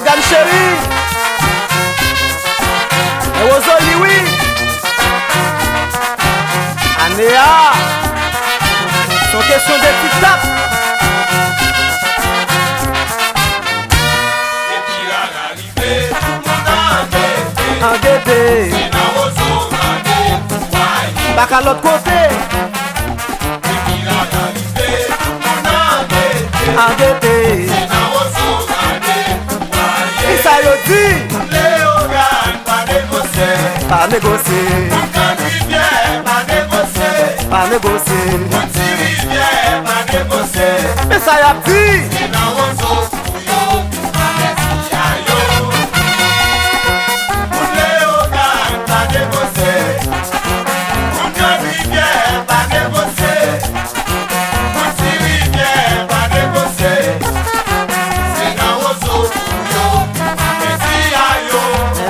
Morgan chéri, et Rosoli oui, Anéa, sont question de petites tapes. Endetté, bac à l'autre côté. Endetté, et ça y dit, pas négocier, pas négocier, mais ça y a dit.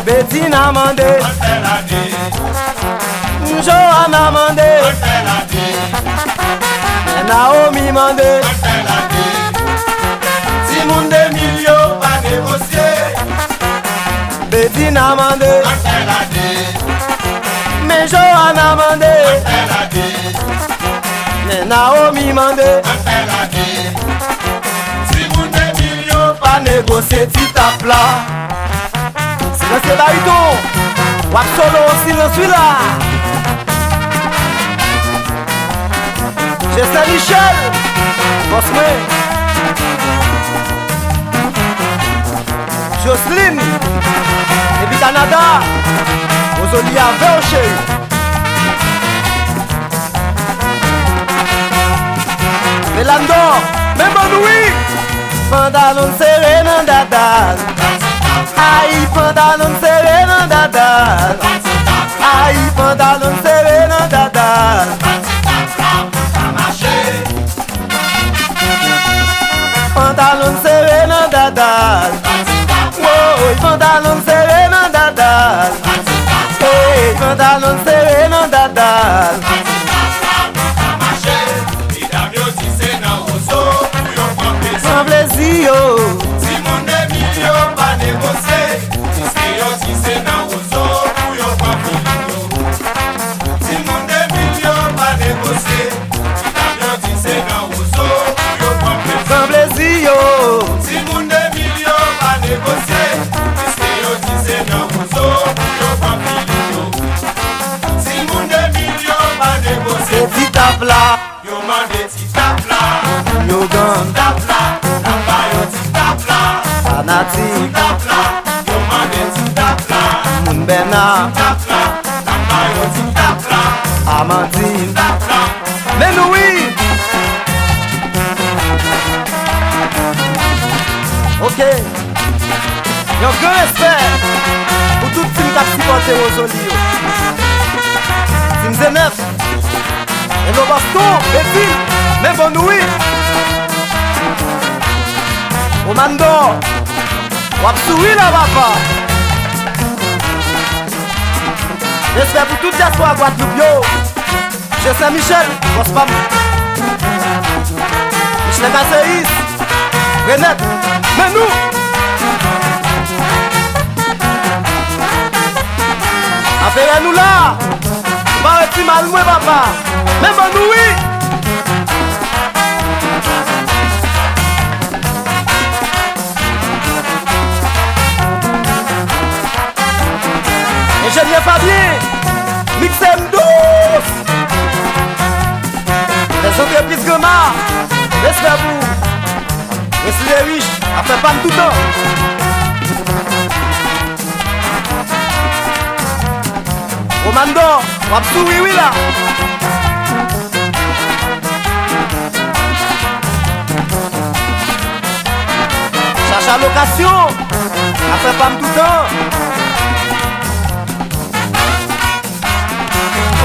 Betty n'a mandé, Johan n'a mandé, Naomi mandé, si moun de millions pas négocié. Betty n'a mandé, mais Johan n'a mandé, Naomi mandé, si moun de millions pas négocié. Ti tape là. C'est bariton, wap solo aussi je suis là. J'ai Saint-Michel, Bosmé, Jocelyne, et puis Canada, Rosolia Verche. Mélando, même Bonouï, pantalon serré dans dadal. Aïe, pantalon serré dans dadal. Aïe, pantalon serré dans dadal. Pantalon serré dans dadal. Oh, pantalon serré dans dadal. Hey, pantalon serré dans dadal. Sans plaisir, ti tape là, yo mande ti tape là, yo gan, tape là, tapa yo ti tape là, fanatique, tape là, yo mande ti tape là, moun bena, tape là, tapa yo ti tape là, Amandine, tape là, mais nous oui. Ok, yo grand respect pour tout team qui a supporté Rosolie. Team Z9. Et nos bastons, les filles, mais bon oui. Au Mando, wap souri la papa. J'espère pour toute diaspora Guadeloupe yo. J'ai Saint-Michel, grosse femme. Michel Casseis, Renette, mais nous. Appelez-nous là. Pas un petit mal moi papa. Mais bon oui. Ingénieur Fabien, Mixem douce. Les entreprises Goma, respect vous. Restez les riches, après pas tout le temps. Romando, wap souri oui là. Cherche à location, après pas tout le temps.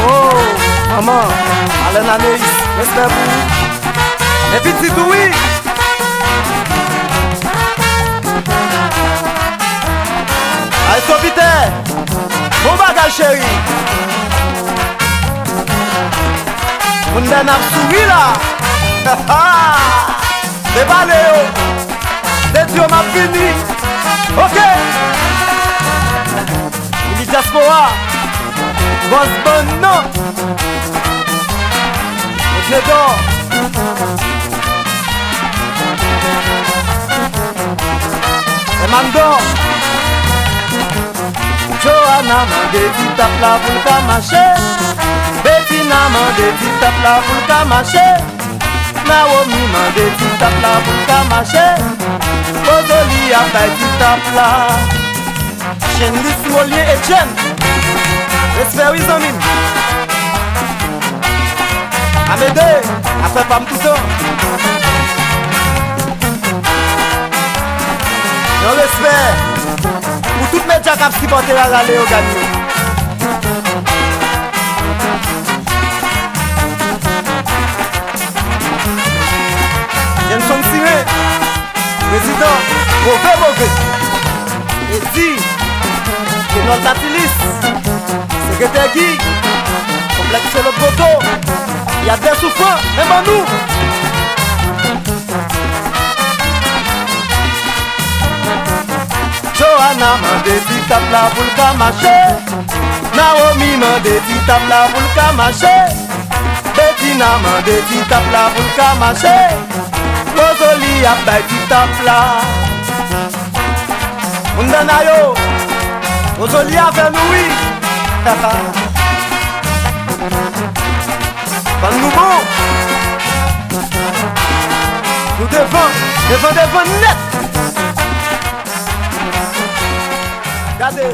Oh, maman, Alain Anaïs, respect vous. Et puis c'est tout oui. Allez, Topiter, bon bagage chéri. Moun den ap souri là. Déballé yo, de Dieu m'a fini. Ok. Il diaspora. Boss bon non. Et d'or. Et Mando. Johanna mande ti tape la pour le marcher. Bettina mande ti tape la pour le marcher. Naomi mande ti tape la pour le marcher. Bozoli a fait ti tape la. Chenlis Molier et Jen. Respect oui amis. Amédée, après pas tout ça. On l'espère. Pour toutes mes gens qui supportent la rallye au gagné. Jenson Siré, président, mauvais. Et dit, que notre Atilis, secrétaire Guy, complexe le poteau, il y a des souffrants, même en nous. Johanna mande ti tape la pour le marcher. Naomi mande ti tape la pour le marcher. Bettina mande ti tape la pour le marcher. Bozoli a fait ti tape la. Mundana yo, Bozoli a fait nous oui. Ban nous bon. Nous devons net. Cadê?